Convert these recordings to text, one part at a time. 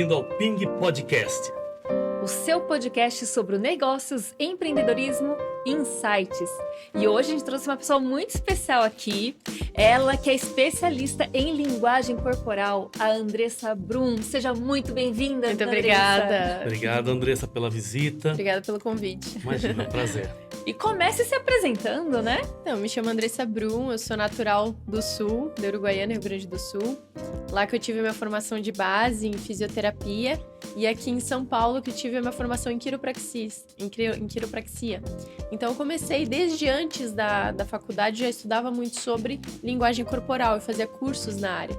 bem-vindo ao Ping Podcast. O seu podcast sobre negócios, empreendedorismo e insights. E hoje a gente trouxe uma pessoa muito especial aqui, ela que é especialista em linguagem corporal, a Andressa Brum. Seja muito bem-vinda, Muito Andressa. obrigada. Obrigado, Andressa, pela visita. Obrigada pelo convite. Imagina, é um prazer. E comece se apresentando, né? Então, me chamo Andressa Brum, eu sou natural do Sul, da Uruguaiana, Rio Grande do Sul. Lá que eu tive minha formação de base em fisioterapia e aqui em São Paulo que eu tive a minha formação em quiropraxia. Então eu comecei desde antes da faculdade, já estudava muito sobre linguagem corporal e fazia cursos na área.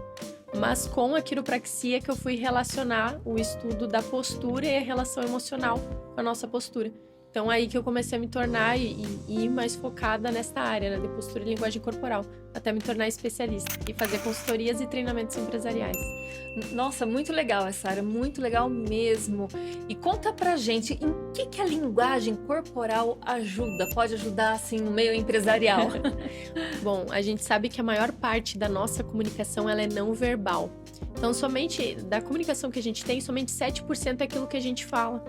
Mas com a quiropraxia que eu fui relacionar o estudo da postura e a relação emocional com a nossa postura. Então, aí que eu comecei a me tornar e ir mais focada nesta área, né, de postura e linguagem corporal, até me tornar especialista e fazer consultorias e treinamentos empresariais. Nossa, muito legal essa área, muito legal mesmo. E conta pra gente, em que a linguagem corporal ajuda? Pode ajudar, assim, no meio empresarial? Bom, a gente sabe que a maior parte da nossa comunicação, ela é não verbal. Então, somente da comunicação que a gente tem, somente 7% é aquilo que a gente fala.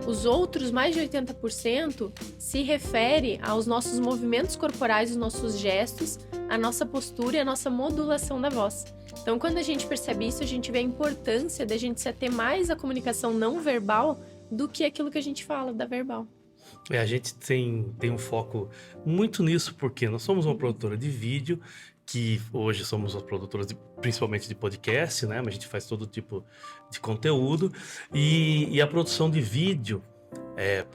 Os outros, mais de 80%, se refere aos nossos movimentos corporais, os nossos gestos, a nossa postura e a nossa modulação da voz. Então, quando a gente percebe isso, a gente vê a importância da gente se ater mais à comunicação não verbal do que aquilo que a gente fala da verbal. A gente tem um foco muito nisso, porque nós somos uma produtora de vídeo, que hoje somos as produtoras principalmente de podcast, né? Mas a gente faz todo tipo de conteúdo. E a produção de vídeo,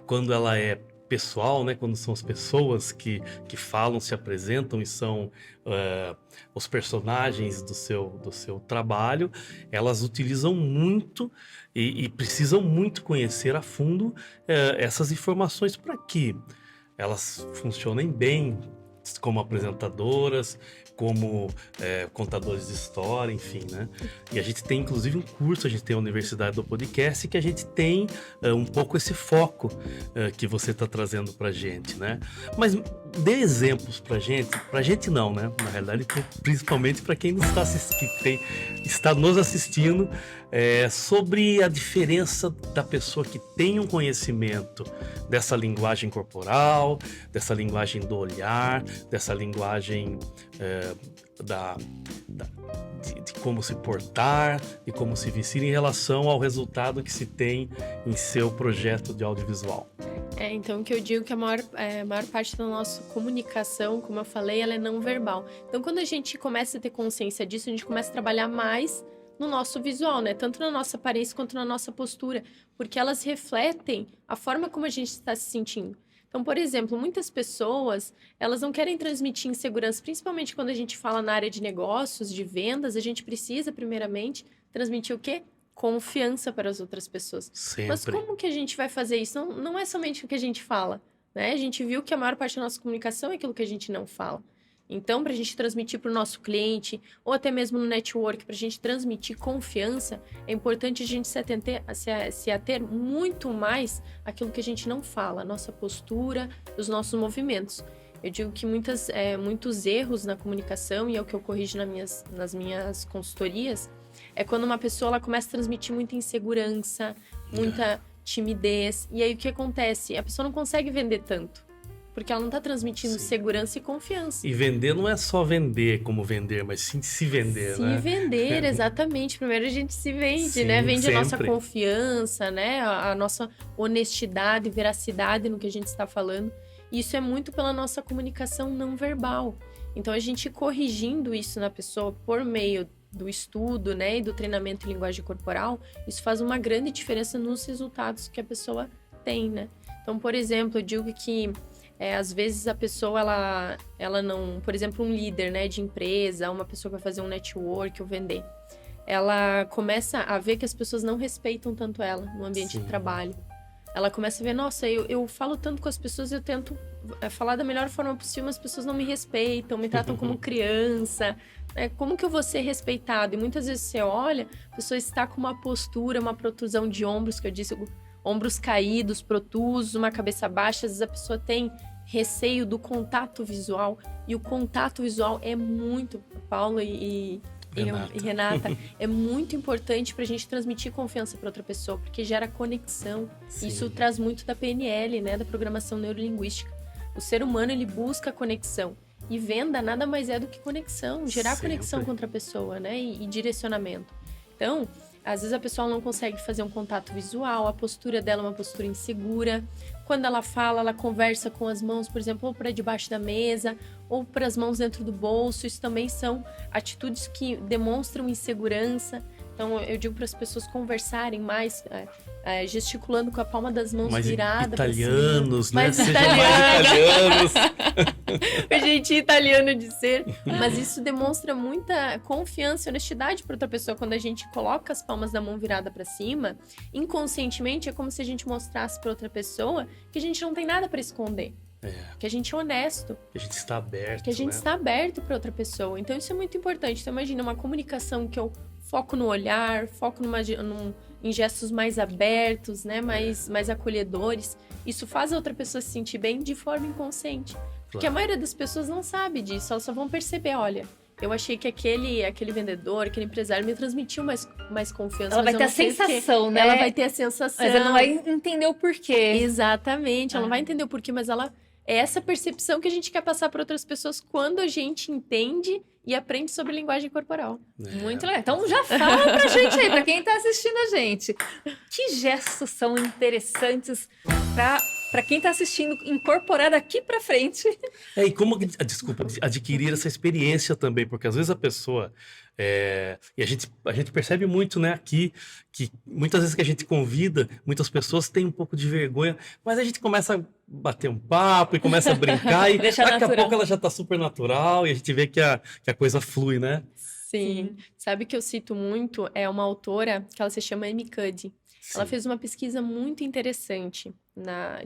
quando ela é pessoal, né? Quando são as pessoas que falam, se apresentam e são os personagens do seu trabalho, elas utilizam muito e precisam muito conhecer a fundo essas informações para que elas funcionem bem como apresentadoras, como contadores de história, enfim, né? E a gente tem, inclusive, um curso, a gente tem a Universidade do Podcast, que a gente tem um pouco esse foco que você está trazendo pra gente, né? Mas dê exemplos pra gente não, né? Na realidade, principalmente para quem está nos assistindo, sobre a diferença da pessoa que tem um conhecimento dessa linguagem corporal, dessa linguagem do olhar, dessa linguagem de como se portar e como se vestir em relação ao resultado que se tem em seu projeto de audiovisual. Então, o que eu digo que a maior parte da nossa comunicação, como eu falei, ela é não verbal. Então, quando a gente começa a ter consciência disso, a gente começa a trabalhar mais no nosso visual, né? Tanto na nossa aparência quanto na nossa postura, porque elas refletem a forma como a gente está se sentindo. Então, por exemplo, muitas pessoas, elas não querem transmitir insegurança, principalmente quando a gente fala na área de negócios, de vendas, a gente precisa, primeiramente, transmitir o quê? Confiança para as outras pessoas. Sempre. Mas como que a gente vai fazer isso? Não é somente o que a gente fala, né? A gente viu que a maior parte da nossa comunicação é aquilo que a gente não fala. Então, para a gente transmitir para o nosso cliente, ou até mesmo no network, para a gente transmitir confiança, é importante a gente se ater muito mais àquilo que a gente não fala, a nossa postura, os nossos movimentos. Eu digo que muitos erros na comunicação, e é o que eu corrijo nas minhas consultorias, é quando uma pessoa ela começa a transmitir muita insegurança, muita timidez, e aí o que acontece? A pessoa não consegue vender tanto. Porque ela não está transmitindo segurança e confiança. E vender não é só vender como vender, mas sim se vender, né? Se vender, exatamente. Primeiro a gente se vende, sim, né? Vende sempre. A nossa confiança, né? A nossa honestidade, veracidade no que a gente está falando. E isso é muito pela nossa comunicação não verbal. Então, a gente corrigindo isso na pessoa por meio do estudo, né? E do treinamento em linguagem corporal, isso faz uma grande diferença nos resultados que a pessoa tem, né? Então, por exemplo, eu digo que às vezes a pessoa, ela não... Por exemplo, um líder, né, de empresa, uma pessoa que vai fazer um network ou vender. Ela começa a ver que as pessoas não respeitam tanto ela no ambiente de trabalho. Ela começa a ver, nossa, eu falo tanto com as pessoas, eu tento falar da melhor forma possível, mas as pessoas não me respeitam, me tratam como criança. Como que eu vou ser respeitado? E muitas vezes você olha, a pessoa está com uma postura, uma protusão de ombros, que eu disse... Ombros caídos, protusos, uma cabeça baixa. Às vezes a pessoa tem receio do contato visual. E o contato visual é muito... Paulo e E Renata, é muito importante para a gente transmitir confiança para outra pessoa, porque gera conexão. Sim. Isso traz muito da PNL, né, da programação neurolinguística. O ser humano, ele busca conexão. E venda nada mais é do que conexão, gerar Sempre. Conexão com outra pessoa, né, e direcionamento. Então, às vezes a pessoa não consegue fazer um contato visual, a postura dela é uma postura insegura. Quando ela fala, ela conversa com as mãos, por exemplo, ou para debaixo da mesa, ou para as mãos dentro do bolso. Isso também são atitudes que demonstram insegurança. Então, eu digo para as pessoas conversarem mais, gesticulando com a palma das mãos Mais virada para cima. italianos, né? Mais Sejam mais italianos. O jeitinho italiano de ser. Mas isso demonstra muita confiança e honestidade para outra pessoa. Quando a gente coloca as palmas da mão virada para cima, inconscientemente é como se a gente mostrasse para outra pessoa que a gente não tem nada para esconder. Que a gente é honesto. Que a gente está aberto, Que a gente né? está aberto para outra pessoa. Então isso é muito importante. Então imagina uma comunicação que eu foco no olhar, foco em gestos mais abertos, né? mais acolhedores. Isso faz a outra pessoa se sentir bem de forma inconsciente. Porque a maioria das pessoas não sabe disso. Elas só vão perceber, olha, eu achei que aquele vendedor, aquele empresário me transmitiu mais confiança. Ela vai ter a sensação, né? Ela vai ter a sensação. Mas ela não vai entender o porquê. Exatamente, ela não vai entender o porquê, mas ela é essa percepção que a gente quer passar para outras pessoas quando a gente entende e aprende sobre linguagem corporal. Muito legal. Então já fala pra gente aí, pra quem tá assistindo a gente. Que gestos são interessantes pra quem tá assistindo incorporar daqui pra frente? E como, desculpa, adquirir essa experiência também, porque às vezes a pessoa... e a gente percebe muito, né, aqui, que muitas vezes que a gente convida, muitas pessoas têm um pouco de vergonha, mas a gente começa a bater um papo e começa a brincar e Deixa daqui natural. a pouco ela já tá super natural e a gente vê que a coisa flui, né? Sim. Sabe que eu cito muito? É uma autora que ela se chama Amy Cuddy. Ela Sim. fez uma pesquisa muito interessante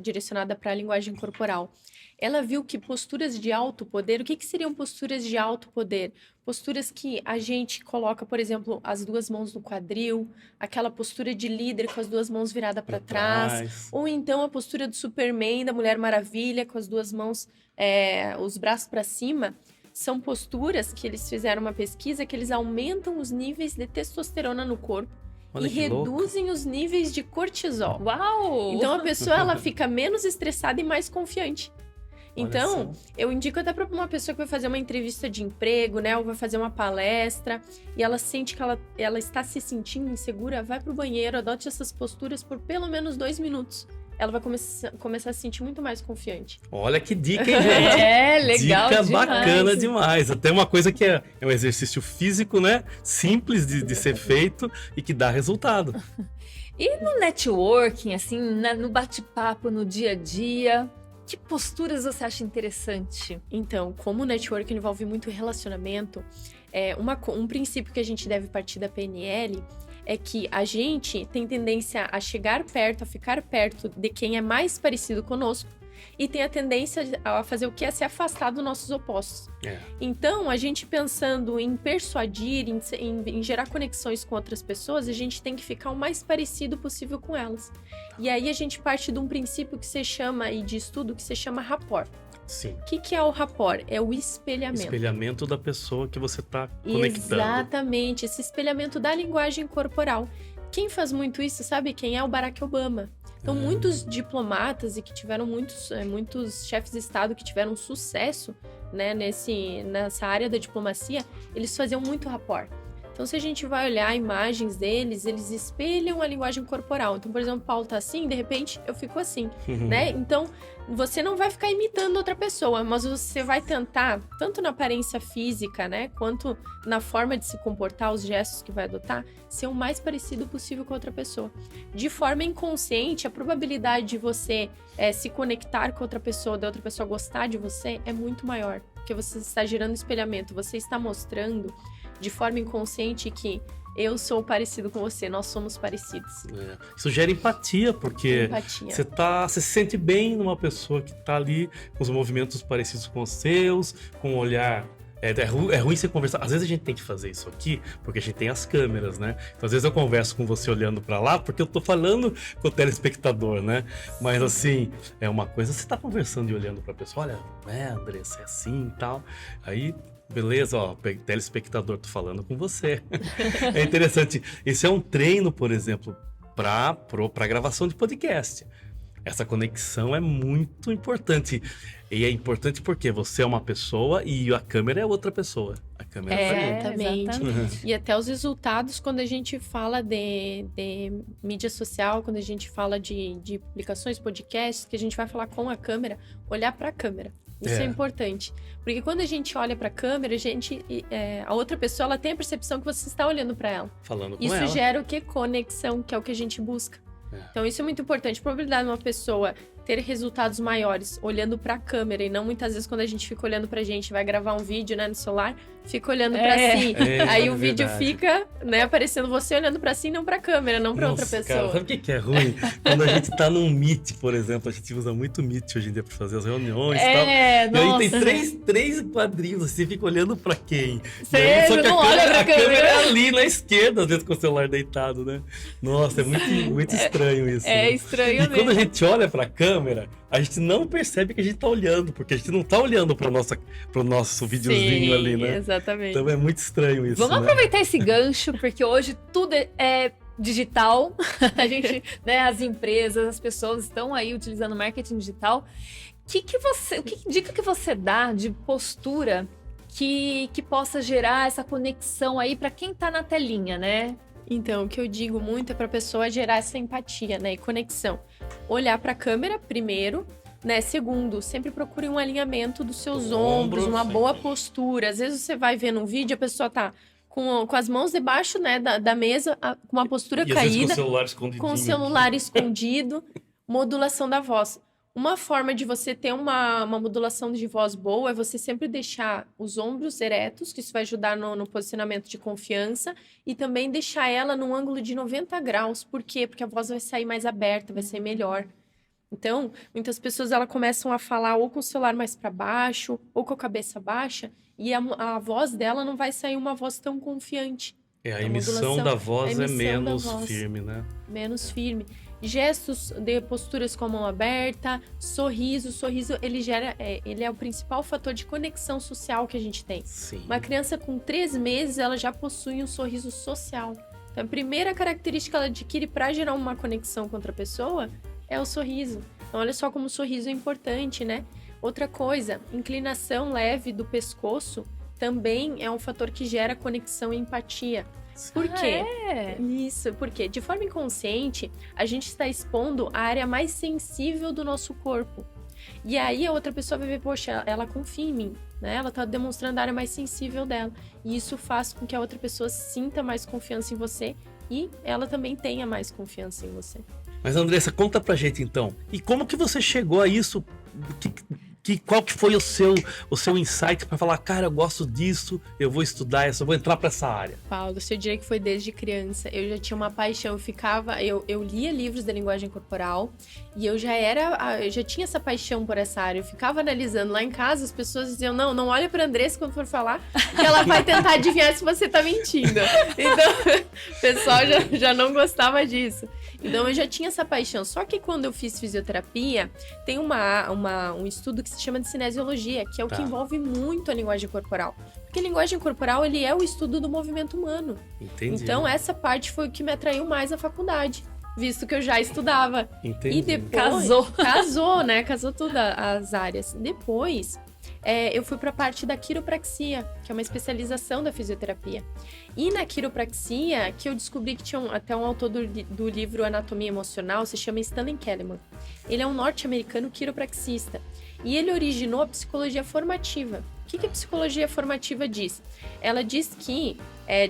direcionada para a linguagem corporal. Ela viu que posturas de alto poder, o que seriam posturas de alto poder? Posturas que a gente coloca, por exemplo, as duas mãos no quadril, aquela postura de líder com as duas mãos viradas para trás, ou então a postura do Superman, da Mulher Maravilha, com as duas mãos, os braços para cima. São posturas que eles fizeram uma pesquisa que eles aumentam os níveis de testosterona no corpo. Olha E que louco. reduzem os níveis de cortisol. Uau! Então a pessoa ela fica menos estressada e mais confiante. Então, eu indico até para uma pessoa que vai fazer uma entrevista de emprego, né, ou vai fazer uma palestra, e ela sente que ela está se sentindo insegura, vai pro banheiro, adote essas posturas por pelo menos 2 minutos. Ela vai começar a se sentir muito mais confiante. Olha que dica, hein, gente? Legal dica demais. bacana demais. Até uma coisa que é um exercício físico, né? Simples de ser feito e que dá resultado. E no networking, assim, no bate-papo, no dia a dia, que posturas você acha interessante? Então, como o network envolve muito relacionamento, um princípio que a gente deve partir da PNL é que a gente tem tendência a chegar perto, a ficar perto de quem é mais parecido conosco e tem a tendência a fazer o que? A se afastar dos nossos opostos. Então, a gente pensando em persuadir, em gerar conexões com outras pessoas, a gente tem que ficar o mais parecido possível com elas. E aí a gente parte de um princípio que se chama, e de estudo, que se chama rapport. Sim. O que é o rapport? É o espelhamento. Espelhamento da pessoa que você está conectando. Exatamente, esse espelhamento da linguagem corporal. Quem faz muito isso, sabe quem é? O Barack Obama. Então, muitos diplomatas e que tiveram muitos chefes de Estado que tiveram sucesso, né, nessa área da diplomacia, eles faziam muito rapport. Então, se a gente vai olhar imagens deles, eles espelham a linguagem corporal. Então, por exemplo, o Paulo tá assim, de repente eu fico assim, né? Então, você não vai ficar imitando outra pessoa, mas você vai tentar, tanto na aparência física, né, quanto na forma de se comportar, os gestos que vai adotar, ser o mais parecido possível com outra pessoa. De forma inconsciente, a probabilidade de você se conectar com outra pessoa, da outra pessoa gostar de você, é muito maior. Porque você está gerando espelhamento, você está mostrando de forma inconsciente que eu sou parecido com você, nós somos parecidos. Isso gera empatia, porque Empatia. você se sente bem numa pessoa que está ali com os movimentos parecidos com os seus, com um olhar. É ruim você conversar. Às vezes a gente tem que fazer isso aqui, porque a gente tem as câmeras, né? Então, às vezes eu converso com você olhando para lá, porque eu tô falando com o telespectador, né? Mas assim, é uma coisa, você tá conversando e olhando para a pessoa, olha, Andressa, é assim e tal. Aí Beleza, ó, telespectador, tô falando com você. É interessante. Esse é um treino, por exemplo, para gravação de podcast. Essa conexão é muito importante. E é importante porque você é uma pessoa e a câmera é outra pessoa. A câmera tá ali. Exatamente. E até os resultados, quando a gente fala de mídia social, quando a gente fala de publicações, podcasts, que a gente vai falar com a câmera, olhar para a câmera. Isso é importante. Porque quando a gente olha para a câmera, a outra pessoa ela tem a percepção que você está olhando para ela. Falando com isso ela. gera o que? Conexão, que é o que a gente busca. Então, isso é muito importante. A probabilidade de uma pessoa ter resultados maiores olhando para a câmera e não muitas vezes quando a gente fica olhando pra gente, vai gravar um vídeo, né, no celular, fica olhando pra si. Aí o vídeo fica, né, aparecendo você olhando pra si, não pra câmera, não pra outra pessoa. Cara, sabe o que é ruim? Quando a gente tá num Meet, por exemplo, a gente usa muito Meet hoje em dia pra fazer as reuniões e tal. Nossa. E aí tem três quadrinhos, você fica olhando pra quem? Você Só que não olha pra a câmera é ali na esquerda, às vezes com o celular deitado, né? Nossa, é muito estranho isso. É né? estranho E mesmo. quando a gente olha pra câmera, a gente não percebe que a gente tá olhando, porque a gente não tá olhando pro nosso videozinho ali, né? Exatamente. Então é muito estranho isso. Vamos aproveitar esse gancho, porque hoje tudo é digital. A gente, né, as empresas, as pessoas estão aí utilizando marketing digital. Que dica que você dá de postura que possa gerar essa conexão aí para quem tá na telinha, né? Então, o que eu digo muito é para a pessoa gerar essa empatia, né, e conexão. Olhar para a câmera primeiro, né? Segundo, sempre procure um alinhamento dos seus ombros, uma boa postura. Às vezes você vai ver num vídeo, a pessoa tá com as mãos debaixo, né, da mesa, com uma postura caída, com o celular escondidinho. Com o celular escondido, modulação da voz. Uma forma de você ter uma modulação de voz boa é você sempre deixar os ombros eretos, que isso vai ajudar no posicionamento de confiança, e também deixar ela num ângulo de 90 graus. Por quê? Porque a voz vai sair mais aberta, vai sair melhor. Então, muitas pessoas elas começam a falar ou com o celular mais para baixo, ou com a cabeça baixa, e a voz dela não vai sair uma voz tão confiante. A emissão da voz é menos firme, né? Menos firme. Gestos de posturas com a mão aberta, sorriso. O sorriso, ele é o principal fator de conexão social que a gente tem. Sim. Uma criança com 3 meses, ela já possui um sorriso social. Então, a primeira característica que ela adquire para gerar uma conexão com outra pessoa é o sorriso. Então, olha só como o sorriso é importante, né? Outra coisa, inclinação leve do pescoço também é um fator que gera conexão e empatia. Por quê? Isso, porque de forma inconsciente, a gente está expondo a área mais sensível do nosso corpo. E aí a outra pessoa vai ver, poxa, ela confia em mim, né? Ela está demonstrando a área mais sensível dela. E isso faz com que a outra pessoa sinta mais confiança em você e ela também tenha mais confiança em você. Mas, Andressa, conta pra gente então. E como que você chegou a isso? Qual que foi o seu insight para falar, cara, eu gosto disso, eu vou estudar isso, eu vou entrar para essa área? Paulo, eu diria que foi desde criança. Eu já tinha uma paixão, eu lia livros da linguagem corporal e eu já tinha essa paixão por essa área. Eu ficava analisando lá em casa, as pessoas diziam, não olha para Andressa quando for falar, que ela vai tentar adivinhar se você tá mentindo. Então, o pessoal já não gostava disso. Então, eu já tinha essa paixão. Só que quando eu fiz fisioterapia, tem um estudo que se chama de cinesiologia, que é o que envolve muito a linguagem corporal. Porque a linguagem corporal, ele é o estudo do movimento humano. Entendi. Então, essa parte foi o que me atraiu mais à faculdade, visto que eu já estudava. Entendi. E depois... Casou, né? Casou todas as áreas. Depois... eu fui para a parte da quiropraxia, que é uma especialização da fisioterapia. E na quiropraxia, que eu descobri que tinha até um autor do livro Anatomia Emocional, se chama Stanley Kellerman. Ele é um norte-americano quiropraxista. E ele originou a psicologia formativa. O que a psicologia formativa diz? Ela diz que,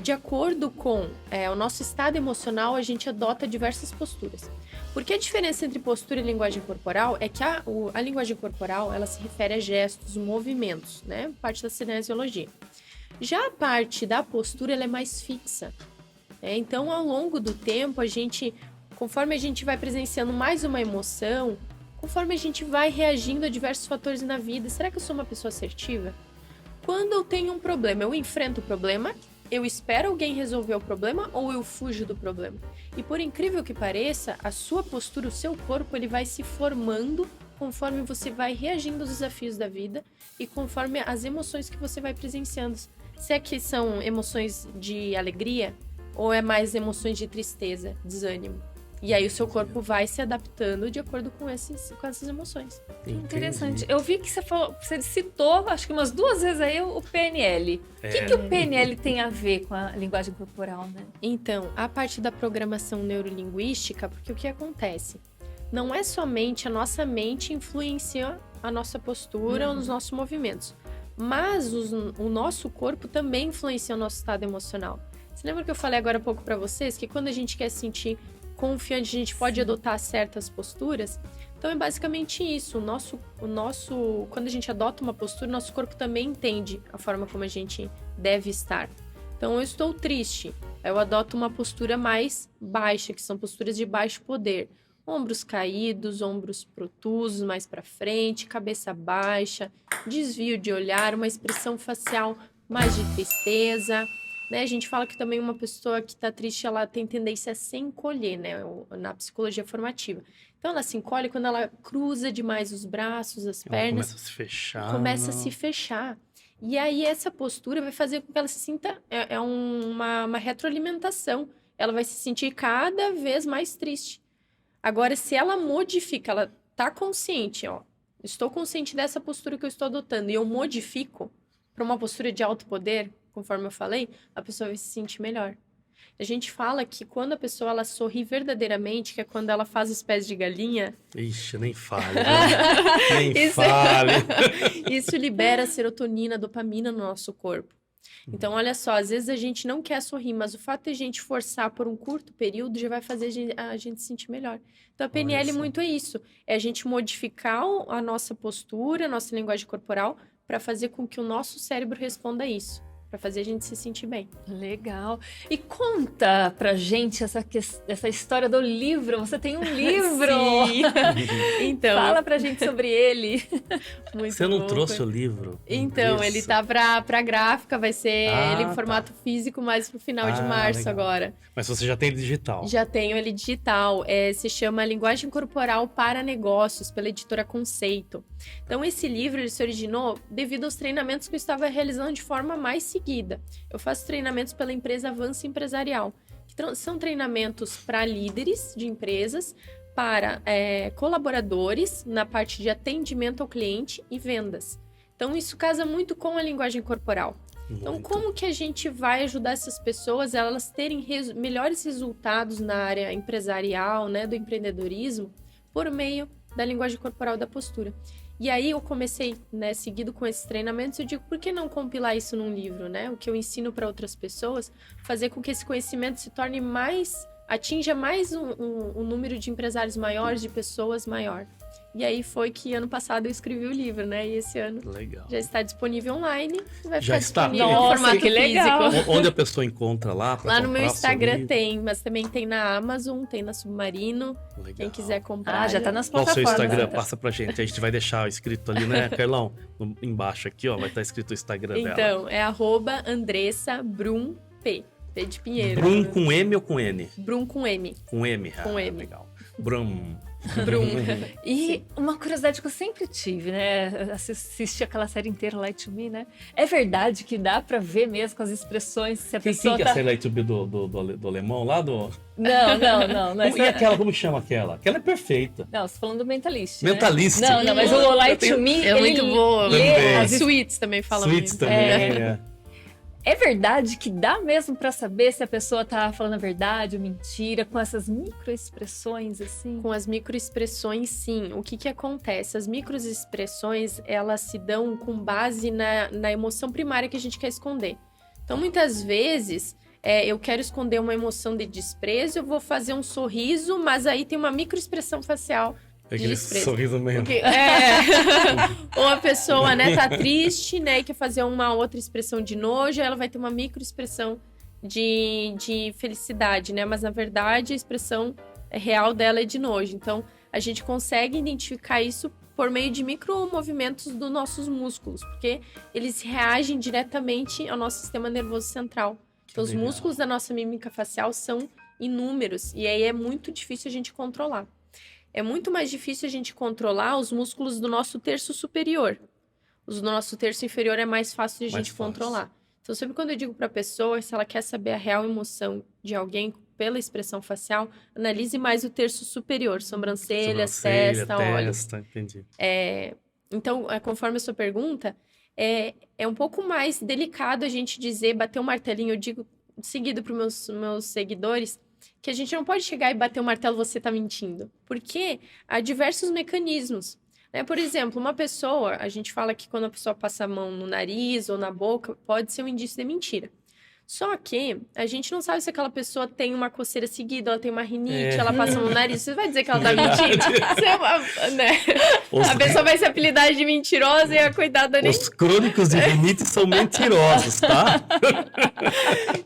de acordo com o nosso estado emocional, a gente adota diversas posturas. Porque a diferença entre postura e linguagem corporal é que a linguagem corporal, ela se refere a gestos, movimentos, né? Parte da cinesiologia. Já a parte da postura, ela é mais fixa. Então, ao longo do tempo, conforme a gente vai presenciando mais uma emoção, conforme a gente vai reagindo a diversos fatores na vida, será que eu sou uma pessoa assertiva? Quando eu tenho um problema, eu enfrento o problema, eu espero alguém resolver o problema ou eu fujo do problema? E por incrível que pareça, a sua postura, o seu corpo, ele vai se formando conforme você vai reagindo aos desafios da vida e conforme as emoções que você vai presenciando. Se é que são emoções de alegria ou é mais emoções de tristeza, desânimo. E aí o seu corpo vai se adaptando de acordo com essas emoções. Interessante. Eu vi que você citou, acho que umas 2 vezes aí, o PNL. O que o PNL tem a ver com a linguagem corporal, né? Então, a parte da programação neurolinguística, porque o que acontece? Não é somente a nossa mente influencia a nossa postura ou os nossos movimentos, mas o nosso corpo também influencia o nosso estado emocional. Você lembra que eu falei agora há pouco para vocês que quando a gente quer se sentir confiante, a gente pode adotar certas posturas? Então é basicamente isso. Quando a gente adota uma postura, nosso corpo também entende a forma como a gente deve estar. Então eu estou triste, eu adoto uma postura mais baixa, que são posturas de baixo poder. Ombros caídos, ombros protusos mais para frente, cabeça baixa, desvio de olhar, uma expressão facial mais de tristeza. Né? A gente fala que também uma pessoa que está triste, ela tem tendência a se encolher, né? Na psicologia formativa. Então, ela se encolhe quando ela cruza demais os braços, as pernas. Começa a se fechar. Começa a se fechar. E aí, essa postura vai fazer com que ela se sinta... uma retroalimentação. Ela vai se sentir cada vez mais triste. Agora, se ela modifica, ela está consciente, ó. Estou consciente dessa postura que eu estou adotando e eu modifico para uma postura de alto poder, conforme eu falei, a pessoa vai se sentir melhor. A gente fala que quando a pessoa ela sorri verdadeiramente, que é quando ela faz os pés de galinha... Ixi, nem fale. Nem fale. Isso libera serotonina, dopamina no nosso corpo. Então, olha só, às vezes a gente não quer sorrir, mas o fato de a gente forçar por um curto período já vai fazer a gente se sentir melhor. Então, a PNL muito é isso. É a gente modificar a nossa postura, a nossa linguagem corporal, para fazer com que o nosso cérebro responda a isso. Para fazer a gente se sentir bem. Legal. E conta pra gente essa história do livro. Você tem um livro! Sim. Então, fala pra gente sobre ele. Muito Você não bom. trouxe o livro? Então, Isso. ele tá pra gráfica, vai ser ele em formato físico, mais pro final de março legal. agora. Mas você já tem ele digital? Já tenho ele digital. Se chama Linguagem Corporal para Negócios, pela editora Conceito. Então, esse livro ele se originou devido aos treinamentos que eu estava realizando de forma mais seguida. Eu faço treinamentos pela empresa Avanço Empresarial, que são treinamentos para líderes de empresas, para colaboradores na parte de atendimento ao cliente e vendas. Então, isso casa muito com a linguagem corporal. Então, como que a gente vai ajudar essas pessoas a elas terem melhores resultados na área empresarial, né, do empreendedorismo, por meio da linguagem corporal da postura? E aí eu comecei, né, seguido com esses treinamentos, eu digo, por que não compilar isso num livro, né? O que eu ensino para outras pessoas, fazer com que esse conhecimento se torne atinja mais um número de empresários maiores, de pessoas maior. E aí foi que ano passado eu escrevi o livro, né? E esse ano já está disponível online. Vai já ficar está disponível Nossa, em formato que legal. físico. Onde a pessoa encontra lá? Lá no meu Instagram tem, mas também tem na Amazon, tem na Submarino. Legal. Quem quiser comprar. Já tá nas Qual o seu plataformas. Instagram? Passa pra gente. A gente vai deixar escrito ali, né, Carlão? Embaixo aqui, ó, vai estar escrito o Instagram dela. Então, é @AndressaBrum P. P de Pinheiro. Brum com M ou com N? Brum com M. Com M. Com M. Legal. Brum. Brum. E uma curiosidade que eu sempre tive, né? Assisti aquela série inteira, Light to Me, né? É verdade que dá pra ver mesmo com as expressões se a Quem pessoa que é tá... essa Light to Be do alemão lá? Não. E aquela, como chama aquela? Aquela é perfeita. Não, você tá falando do Mentalist. Mentalist. Né? Não, mas o Light to Me, É muito boa. Também. As Sweets também falam Sweets muito. também, É verdade que dá mesmo pra saber se a pessoa tá falando a verdade ou mentira com essas microexpressões, assim? Com as microexpressões, sim. O que acontece? As microexpressões, elas se dão com base na emoção primária que a gente quer esconder. Então, muitas vezes, eu quero esconder uma emoção de desprezo, eu vou fazer um sorriso, mas aí tem uma microexpressão facial É aquele desprezo. sorriso mesmo. Ou a pessoa, né, tá triste, né, e quer fazer uma outra expressão de nojo, ela vai ter uma microexpressão de felicidade, né? Mas, na verdade, a expressão real dela é de nojo. Então, a gente consegue identificar isso por meio de micromovimentos dos nossos músculos, porque eles reagem diretamente ao nosso sistema nervoso central. Então, os músculos da nossa mímica facial são inúmeros, e aí é muito difícil a gente controlar. é muito mais difícil a gente controlar os músculos do nosso terço superior. Os do nosso terço inferior é mais fácil de a gente controlar. Então, sempre quando eu digo para a pessoa, se ela quer saber a real emoção de alguém pela expressão facial, analise mais o terço superior, sobrancelhas, testa, olhos. Entendi. Então, conforme a sua pergunta, é um pouco mais delicado a gente dizer, bater um martelinho. Eu digo seguido para os meus seguidores que a gente não pode chegar e bater o martelo, você está mentindo. Porque há diversos mecanismos. Né? Por exemplo, uma pessoa, a gente fala que quando a pessoa passa a mão no nariz ou na boca, pode ser um indício de mentira. Só que a gente não sabe se aquela pessoa tem uma coceira seguida, ela tem uma rinite, ela passa no nariz. Você vai dizer que ela tá mentindo? A pessoa vai se apelidar de mentirosa e a coitada nem... Os crônicos de rinite são mentirosos, tá?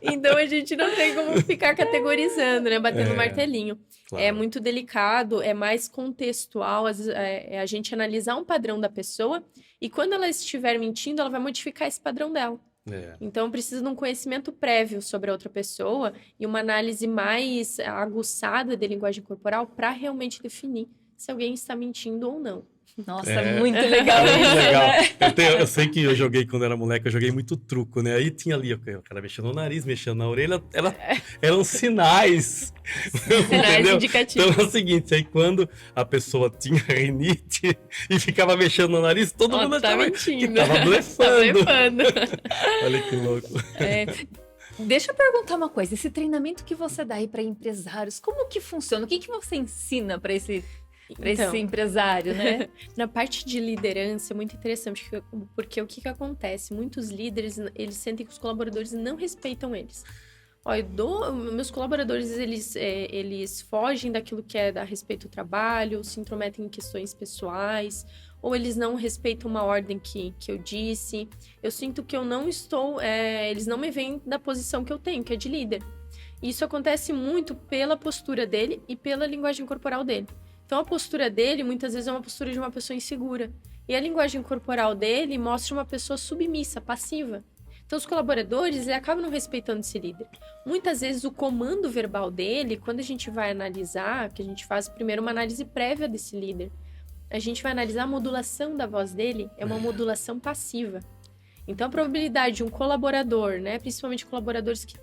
Então a gente não tem como ficar categorizando, né? Batendo martelinho. Claro. É muito delicado, é mais contextual, é a gente analisar um padrão da pessoa e quando ela estiver mentindo, ela vai modificar esse padrão dela. Então, precisa de um conhecimento prévio sobre a outra pessoa e uma análise mais aguçada de linguagem corporal para realmente definir se alguém está mentindo ou não. Nossa, muito legal muito isso, legal. né? Eu sei que eu joguei quando era moleque, eu joguei muito truco, né? Aí tinha ali o cara mexendo no nariz, mexendo na orelha, eram sinais. Sinais indicativos. Então é o seguinte, aí quando a pessoa tinha rinite e ficava mexendo no nariz, todo mundo achava que tava blefando. Olha que louco. Deixa eu perguntar uma coisa, esse treinamento que você dá aí para empresários, como que funciona? O que você ensina para esse empresário, né? Na parte de liderança é muito interessante, porque o que acontece? Muitos líderes, eles sentem que os colaboradores não respeitam eles. Meus colaboradores, eles fogem daquilo que é a respeito ao trabalho, se intrometem em questões pessoais, ou eles não respeitam uma ordem que eu disse. Eu sinto que eu não estou... eles não me veem da posição que eu tenho, que é de líder. Isso acontece muito pela postura dele e pela linguagem corporal dele. Então, a postura dele, muitas vezes, é uma postura de uma pessoa insegura. E a linguagem corporal dele mostra uma pessoa submissa, passiva. Então, os colaboradores, eles acabam não respeitando esse líder. Muitas vezes, o comando verbal dele, quando a gente vai analisar, que a gente faz primeiro uma análise prévia desse líder, a gente vai analisar a modulação da voz dele, é uma modulação passiva. Então, a probabilidade de um colaborador, né, principalmente colaboradores que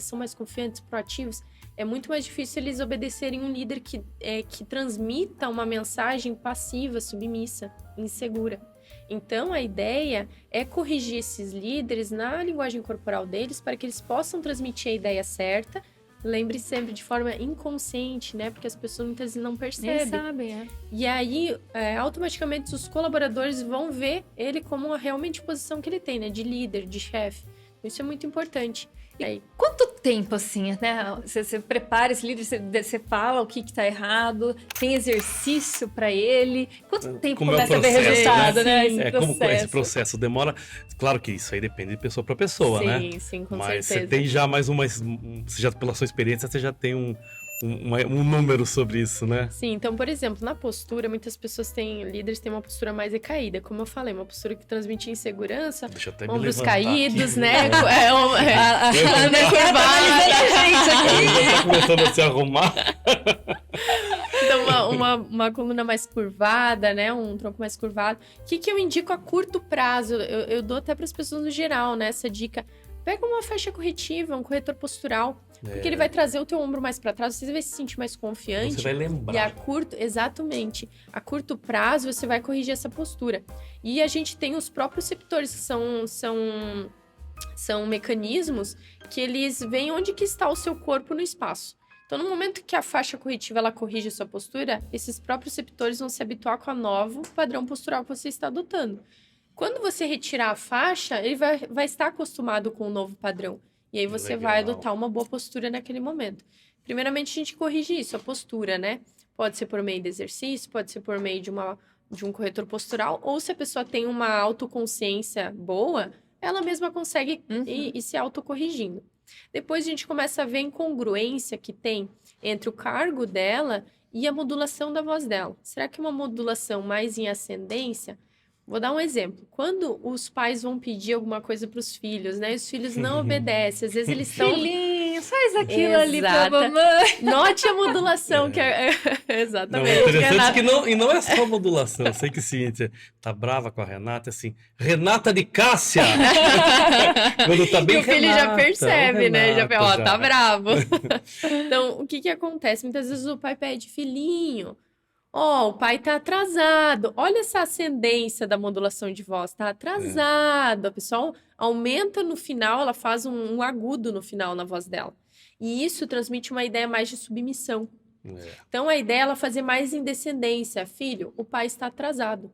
são mais confiantes, proativos, é muito mais difícil eles obedecerem um líder que transmita uma mensagem passiva, submissa, insegura. Então, a ideia é corrigir esses líderes na linguagem corporal deles para que eles possam transmitir a ideia certa. Lembre sempre de forma inconsciente, né? Porque as pessoas muitas vezes não percebem. Nem sabem, E aí, automaticamente, os colaboradores vão ver ele como realmente a posição que ele tem, né? De líder, de chefe. Isso é muito importante. E quanto tempo, assim, né? Você prepara esse líder, você fala o que tá errado, tem exercício para ele. Quanto tempo começa a ver resultado, né? Como esse processo demora. Claro que isso aí depende de pessoa para pessoa, né? Sim, com Mas certeza. você tem já pela sua experiência, você já tem um número sobre isso, né? Sim, então, por exemplo, na postura, muitas pessoas líderes têm uma postura mais recaída, como eu falei, uma postura que transmite insegurança, ombros caídos, aqui, né? A Ana tá começando a se arrumar. Então, uma coluna mais curvada, né? Um tronco mais curvado. O que eu indico a curto prazo? Eu dou até para as pessoas no geral, né? Essa dica. Pega uma faixa corretiva, um corretor postural, porque ele vai trazer o teu ombro mais para trás, você vai se sentir mais confiante. Você vai lembrar. E exatamente, a curto prazo você vai corrigir essa postura. E a gente tem os próprios receptores, que são mecanismos que eles veem onde que está o seu corpo no espaço. Então, no momento que a faixa corretiva ela corrige a sua postura, esses próprios receptores vão se habituar com o novo padrão postural que você está adotando. Quando você retirar a faixa, ele vai estar acostumado com o novo padrão. E aí você vai adotar uma boa postura naquele momento. Primeiramente, a gente corrige isso, a postura, né? Pode ser por meio de exercício, pode ser por meio de um corretor postural, ou se a pessoa tem uma autoconsciência boa, ela mesma consegue ir se autocorrigindo. Depois a gente começa a ver a incongruência que tem entre o cargo dela e a modulação da voz dela. Será que é uma modulação mais em ascendência? Vou dar um exemplo. Quando os pais vão pedir alguma coisa para os filhos, né? Os filhos não obedecem. Às vezes eles estão... faz aquilo ali pra Exata. mamãe. Note a modulação, que é... Não, Exatamente. é interessante Renata. que não, e não é só modulação. Eu sei que Cíntia tá brava com a Renata, assim, Renata de Cássia! Quando tá bem E o filho já Renata, percebe, ô, né? Já Renata, ó, tá bravo. Então, o que acontece? Muitas vezes o pai pede, filhinho, ó, o pai tá atrasado. Olha essa ascendência da modulação de voz, tá atrasado. A pessoa aumenta no final, ela faz um agudo no final na voz dela. E isso transmite uma ideia mais de submissão. Então, a ideia é ela fazer mais em descendência. Filho, o pai está atrasado.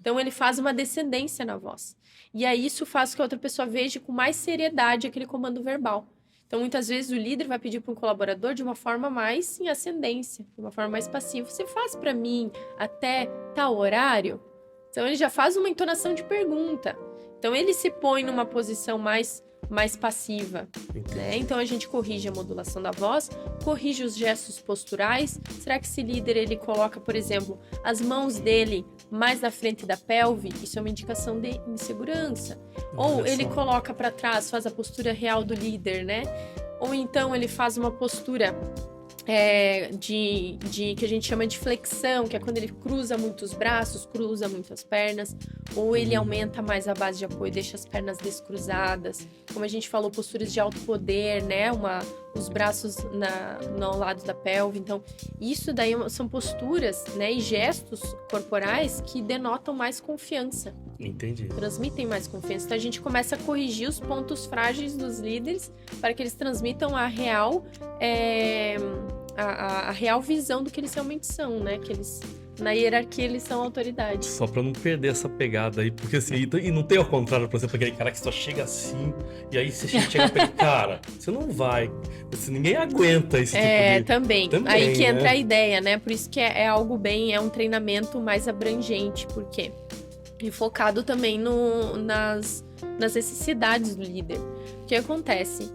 Então, ele faz uma descendência na voz. E aí, isso faz que a outra pessoa veja com mais seriedade aquele comando verbal. Então, muitas vezes, o líder vai pedir para um colaborador de uma forma mais em ascendência, de uma forma mais passiva. Você faz para mim até tal horário? Então, ele já faz uma entonação de pergunta. Então, ele se põe numa posição mais passiva, né? Então, a gente corrige a modulação da voz, corrige os gestos posturais. Será que esse líder, ele coloca, por exemplo, as mãos dele mais na frente da pelve? Isso é uma indicação de insegurança. Ou ele coloca para trás, faz a postura real do líder, né? Ou então ele faz uma postura que a gente chama de flexão, que é quando ele cruza muito os braços, cruza muito as pernas, ou ele aumenta mais a base de apoio, deixa as pernas descruzadas. Como a gente falou, posturas de alto poder, né? Os braços no lado da pelve. Então, isso daí são posturas, né? E gestos corporais que denotam mais confiança. Entendi. Transmitem mais confiança. Então, a gente começa a corrigir os pontos frágeis dos líderes para que eles transmitam a real visão do que eles realmente são, né? Que eles, na hierarquia, eles são autoridade. Só pra não perder essa pegada aí, porque assim, e não tem ao contrário, por exemplo, aquele cara que só chega assim, e aí você chega pra ele, cara, você não vai, ninguém aguenta esse tipo de... Também. Também, Aí que né? entra a ideia, né? Por isso que é algo é um treinamento mais abrangente, porque e focado também nas necessidades do líder. O que acontece?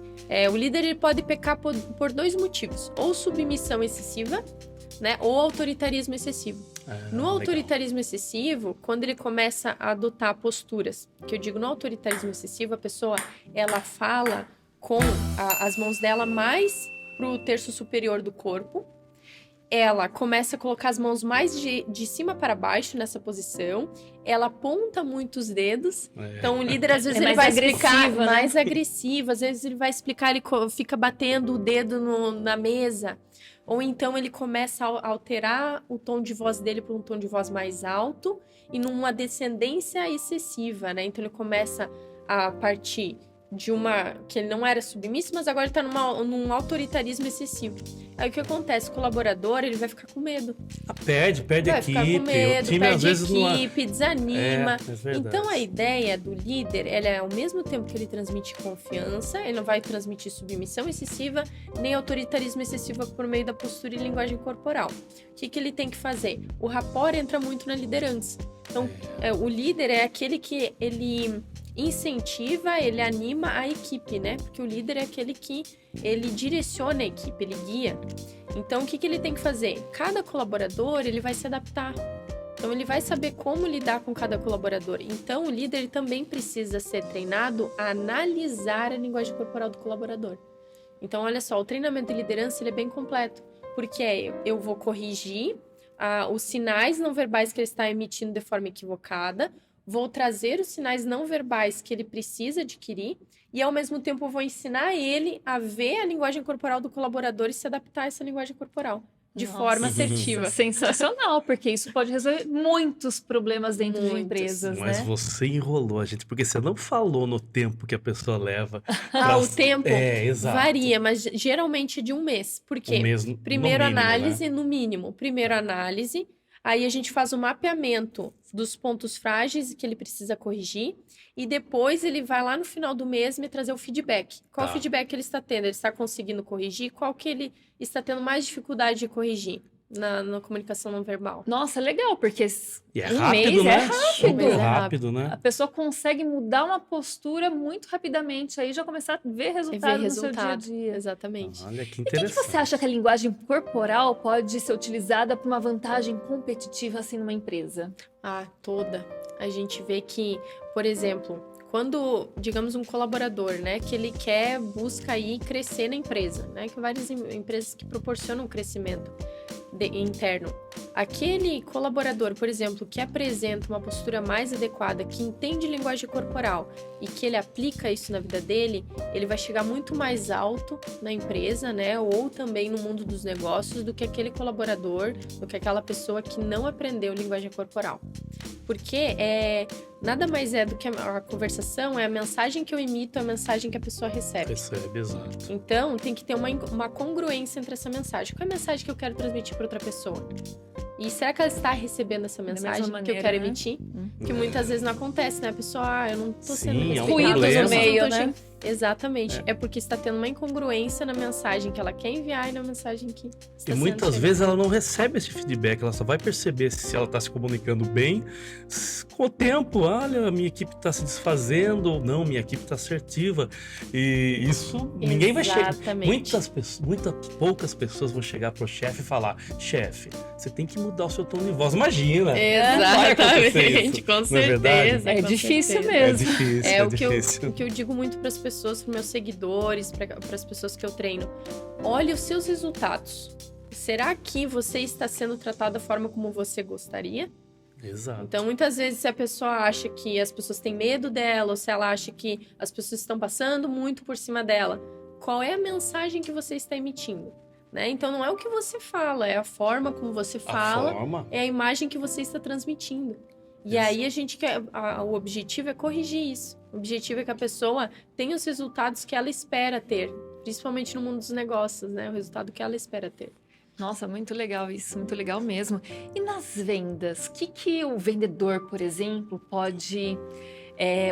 O líder ele pode pecar por dois motivos. Ou submissão excessiva, né? Ou autoritarismo excessivo. No autoritarismo excessivo, quando ele começa a adotar posturas, que eu digo no autoritarismo excessivo, a pessoa ela fala com as mãos dela mais pro terço superior do corpo. Ela começa a colocar as mãos mais de cima para baixo nessa posição. Ela aponta muito os dedos. Então, o líder, às vezes, ele vai explicar mais agressivo. Às vezes, ele vai explicar, ele fica batendo o dedo na mesa. Ou então, ele começa a alterar o tom de voz dele para um tom de voz mais alto e numa descendência excessiva, né? Então, ele começa a partir de que ele não era submisso, mas agora ele tá num autoritarismo excessivo. Aí o que acontece? O colaborador, ele vai ficar com medo. Perde Vai equipe. ficar com medo, o time, perde às vezes, equipe, desanima. É verdade. Então, a ideia do líder, ela é ao mesmo tempo que ele transmite confiança, ele não vai transmitir submissão excessiva, nem autoritarismo excessivo por meio da postura e linguagem corporal. O que ele tem que fazer? O rapport entra muito na liderança. Então, o líder é aquele que ele incentiva, ele anima a equipe, né? Porque o líder é aquele que ele direciona a equipe, ele guia. Então, o que ele tem que fazer? Cada colaborador, ele vai se adaptar. Então, ele vai saber como lidar com cada colaborador. Então, o líder ele também precisa ser treinado a analisar a linguagem corporal do colaborador. Então, olha só, o treinamento de liderança ele é bem completo. Porque eu vou corrigir os sinais não verbais que ele está emitindo de forma equivocada, vou trazer os sinais não verbais que ele precisa adquirir e, ao mesmo tempo, vou ensinar ele a ver a linguagem corporal do colaborador e se adaptar a essa linguagem corporal de forma assertiva. Sensacional, porque isso pode resolver muitos problemas dentro de empresas, Mas né? você enrolou a gente, porque você não falou no tempo que a pessoa leva. O tempo exato. varia, mas geralmente de um mês. Por quê? Um mês, Primeiro no mínimo, análise, né? no mínimo. Primeiro análise, aí a gente faz o mapeamento dos pontos frágeis que ele precisa corrigir e depois ele vai lá no final do mês me trazer o feedback. Qual o feedback ele está tendo? Ele está conseguindo corrigir? Qual que ele está tendo mais dificuldade de corrigir na comunicação não verbal? Nossa, legal, porque E é um rápido, mês né? é rápido. Super É rápido, né? A pessoa consegue mudar uma postura muito rapidamente, aí já começar a ver resultado no seu dia a dia. Exatamente. Olha que E o que interessante. você acha que a linguagem corporal pode ser utilizada para uma vantagem competitiva assim numa empresa? Toda. A gente vê que, por exemplo, quando, digamos, um colaborador, né, que ele busca aí crescer na empresa, né, que várias empresas que proporcionam crescimento interno. Aquele colaborador, por exemplo, que apresenta uma postura mais adequada, que entende linguagem corporal e que ele aplica isso na vida dele, ele vai chegar muito mais alto na empresa, né, ou também no mundo dos negócios do que aquele colaborador, do que aquela pessoa que não aprendeu linguagem corporal. Porque nada mais é do que a conversação, é a mensagem que eu emito, a mensagem que a pessoa recebe. Recebe, exato. Então, tem que ter uma congruência entre essa mensagem. Qual é a mensagem que eu quero transmitir para outra pessoa? E será que ela está recebendo essa mensagem que eu quero emitir? Que muitas vezes não acontece, né? A pessoa, eu não tô sendo Sim, é um respeitada. problema. No meio, né? Exatamente. É porque está tendo uma incongruência na mensagem que ela quer enviar e na mensagem que está E muitas vezes ela não recebe esse feedback, ela só vai perceber se ela está se comunicando bem com o tempo. Olha, a minha equipe está se desfazendo, ou não, minha equipe está assertiva. E isso ninguém vai chegar. Poucas pessoas vão chegar pro chefe e falar: chefe, você tem que mudar o seu tom de voz. Imagina! Exatamente, com não é verdade? certeza. É com difícil certeza. mesmo. É O difícil. que eu digo muito para as pessoas, para meus seguidores, para as pessoas que eu treino. Olhe os seus resultados. Será que você está sendo tratado da forma como você gostaria? Exato. Então, muitas vezes, se a pessoa acha que as pessoas têm medo dela, ou se ela acha que as pessoas estão passando muito por cima dela, qual é a mensagem que você está emitindo? Né? Então, não é o que você fala, é a forma como você fala, é a imagem que você está transmitindo. E aí, a gente quer, o objetivo é corrigir isso. O objetivo é que a pessoa tenha os resultados que ela espera ter, principalmente no mundo dos negócios, né? O resultado que ela espera ter. Nossa, muito legal isso, muito legal mesmo. E nas vendas, o que o vendedor, por exemplo, pode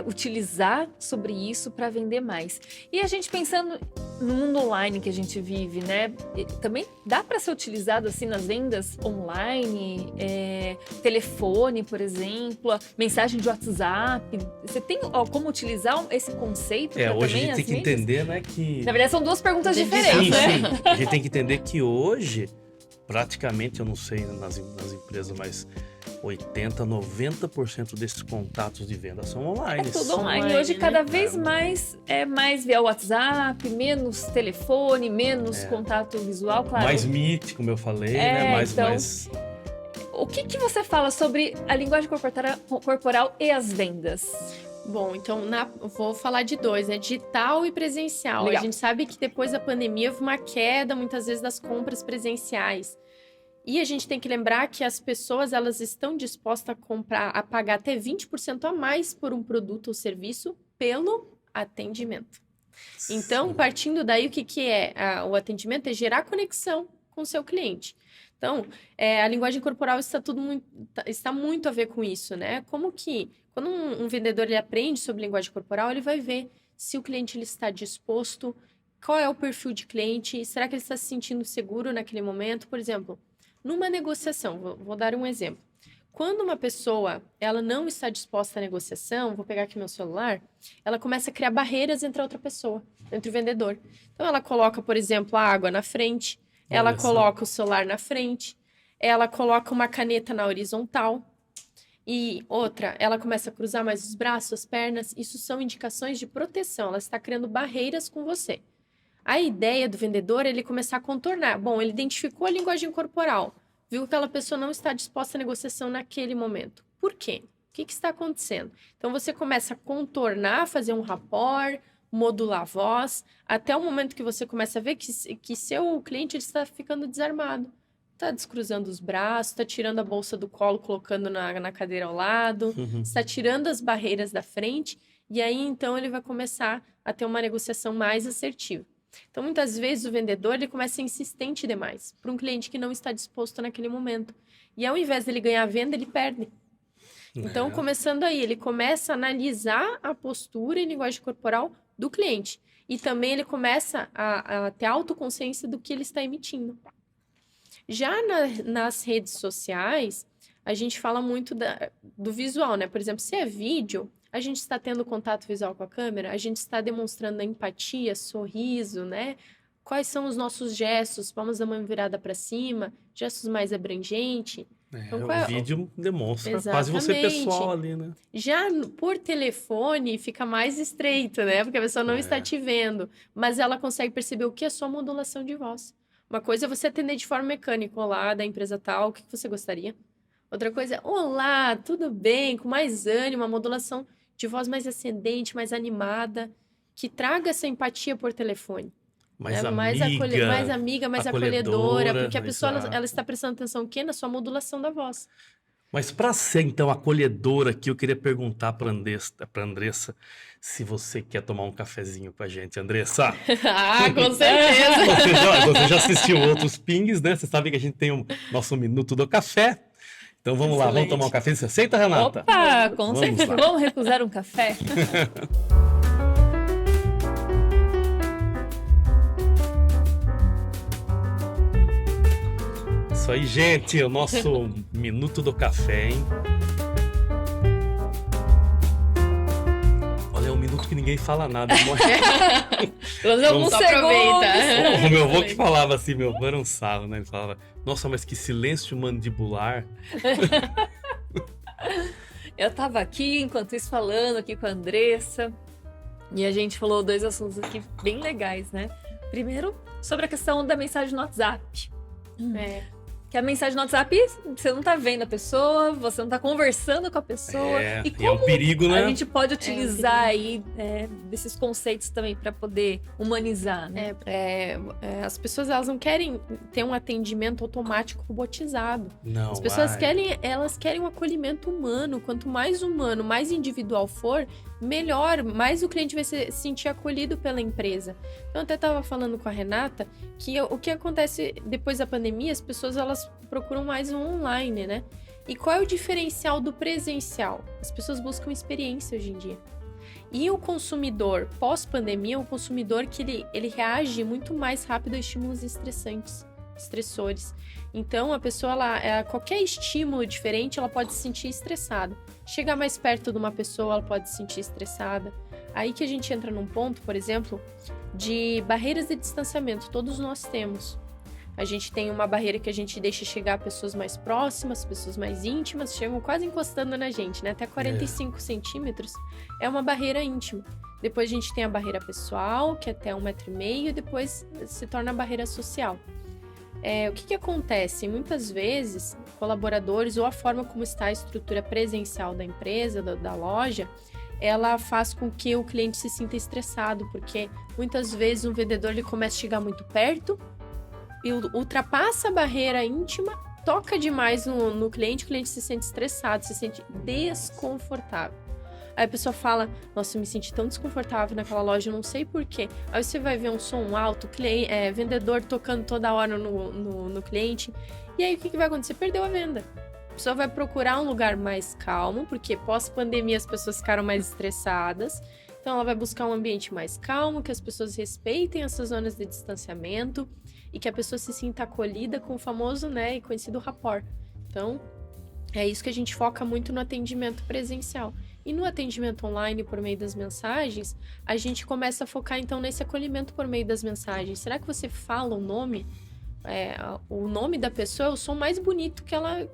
utilizar sobre isso para vender mais? E a gente pensando no mundo online que a gente vive, né? Também dá para ser utilizado assim nas vendas online, telefone, por exemplo, mensagem de WhatsApp. Você tem como utilizar esse conceito para também hoje a gente tem que mídias? entender, né, que... Na verdade, são duas perguntas diferentes, né? Sim. A gente tem que entender que hoje, praticamente, eu não sei nas empresas, mas 80%, 90% desses contatos de venda são online. É tudo online. online, Hoje, né? cada vez mais é mais via WhatsApp, menos telefone, menos contato visual, claro. Mais Meet, como eu falei, né? Mais... O que você fala sobre a linguagem corporal e as vendas? Bom, então vou falar de dois, né? Digital e presencial. Legal. A gente sabe que depois da pandemia houve uma queda, muitas vezes, das compras presenciais. E a gente tem que lembrar que as pessoas, elas estão dispostas a pagar até 20% a mais por um produto ou serviço pelo atendimento. Então, partindo daí, o que é o atendimento? É gerar conexão com o seu cliente. Então, a linguagem corporal está muito a ver com isso, né? Como que, quando um vendedor ele aprende sobre linguagem corporal, ele vai ver se o cliente ele está disposto, qual é o perfil de cliente, será que ele está se sentindo seguro naquele momento? Por exemplo, numa negociação, vou dar um exemplo. Quando uma pessoa ela não está disposta à negociação, vou pegar aqui meu celular, ela começa a criar barreiras entre a outra pessoa, entre o vendedor. Então, ela coloca, por exemplo, a água na frente, ela coloca o celular na frente, ela coloca uma caneta na horizontal e outra, ela começa a cruzar mais os braços, as pernas. Isso são indicações de proteção, ela está criando barreiras com você. A ideia do vendedor é ele começar a contornar. Bom, ele identificou a linguagem corporal, viu que aquela pessoa não está disposta à negociação naquele momento. Por quê? O que está acontecendo? Então, você começa a contornar, fazer um rapport, modular a voz, até o momento que você começa a ver que seu cliente ele está ficando desarmado. Está descruzando os braços, está tirando a bolsa do colo, colocando na cadeira ao lado, está tirando as barreiras da frente, e aí, então, ele vai começar a ter uma negociação mais assertiva. Então, muitas vezes, o vendedor ele começa a ser insistente demais para um cliente que não está disposto naquele momento. E ao invés dele ganhar a venda, ele perde. Então, começando aí, ele começa a analisar a postura e linguagem corporal do cliente. E também ele começa a ter autoconsciência do que ele está emitindo. Já nas redes sociais, a gente fala muito do visual, né? Por exemplo, se é vídeo, a gente está tendo contato visual com a câmera, a gente está demonstrando a empatia, sorriso, né? Quais são os nossos gestos? Palmas da mão virada para cima, gestos mais abrangentes. Então, O vídeo demonstra quase você pessoal ali, né? Já por telefone fica mais estreito, né? Porque a pessoa não está te vendo, mas ela consegue perceber o que é sua modulação de voz. Uma coisa é você atender de forma mecânica, olá, da empresa tal, o que você gostaria? Outra coisa é, olá, tudo bem, com mais ânimo, uma modulação de voz mais ascendente, mais animada, que traga essa empatia por telefone. Mais mais amiga, mais acolhedora, porque a pessoa ela está prestando atenção o quê? Na sua modulação da voz. Mas para ser, então, acolhedora aqui, eu queria perguntar para Andressa se você quer tomar um cafezinho com a gente, Andressa. Com certeza! Você já assistiu outros pings, né? Você sabe que a gente tem o nosso Minuto do Café. Então vamos lá, vamos tomar um café. Você aceita, Renata? Opa, com certeza. Vamos recusar um café? Isso aí, gente, o nosso Minuto do Café, hein? Olha, é um minuto que ninguém fala nada. Vamos aproveitar. O meu avô que falava assim, meu avô era um sarro, né? Ele falava, nossa, mas que silêncio mandibular. Eu tava aqui, enquanto isso, falando aqui com a Andressa, e a gente falou 2 assuntos aqui bem legais, né? Primeiro, sobre a questão da mensagem no WhatsApp. Que a mensagem no WhatsApp, você não tá vendo a pessoa, você não tá conversando com a pessoa. E como é um perigo, né? A gente pode utilizar aí desses conceitos também para poder humanizar, né? As pessoas, elas não querem ter um atendimento automático robotizado. Não, as pessoas querem um acolhimento humano. Quanto mais humano, mais individual for, melhor, mais o cliente vai se sentir acolhido pela empresa. Então, eu até estava falando com a Renata que o que acontece depois da pandemia, as pessoas elas procuram mais um online, né? E qual é o diferencial do presencial? As pessoas buscam experiência hoje em dia. E o consumidor, pós-pandemia, é um consumidor que ele reage muito mais rápido a estímulos estressores. Então, a pessoa, qualquer estímulo diferente, ela pode se sentir estressada. Chegar mais perto de uma pessoa, ela pode se sentir estressada. Aí que a gente entra num ponto, por exemplo, de barreiras de distanciamento. Todos nós temos. A gente tem uma barreira que a gente deixa chegar pessoas mais próximas, pessoas mais íntimas, chegam quase encostando na gente, né? Até 45 centímetros é uma barreira íntima. Depois a gente tem a barreira pessoal, que é até 1,5 m, e depois se torna a barreira social. O que acontece? Muitas vezes, colaboradores ou a forma como está a estrutura presencial da empresa, da loja, ela faz com que o cliente se sinta estressado, porque muitas vezes um vendedor ele começa a chegar muito perto e ultrapassa a barreira íntima, toca demais no cliente, o cliente se sente estressado, se sente desconfortável. Aí a pessoa fala, nossa, eu me senti tão desconfortável naquela loja, eu não sei porquê. Aí você vai ver um som alto, vendedor tocando toda hora no cliente. E aí o que vai acontecer? Perdeu a venda. A pessoa vai procurar um lugar mais calmo, porque pós-pandemia as pessoas ficaram mais estressadas. Então ela vai buscar um ambiente mais calmo, que as pessoas respeitem essas zonas de distanciamento e que a pessoa se sinta acolhida com o famoso, e conhecido rapport. Então, é isso que a gente foca muito no atendimento presencial. E no atendimento online, por meio das mensagens, a gente começa a focar, então, nesse acolhimento por meio das mensagens. Será que você fala o nome? O nome da pessoa é o som mais bonito que ela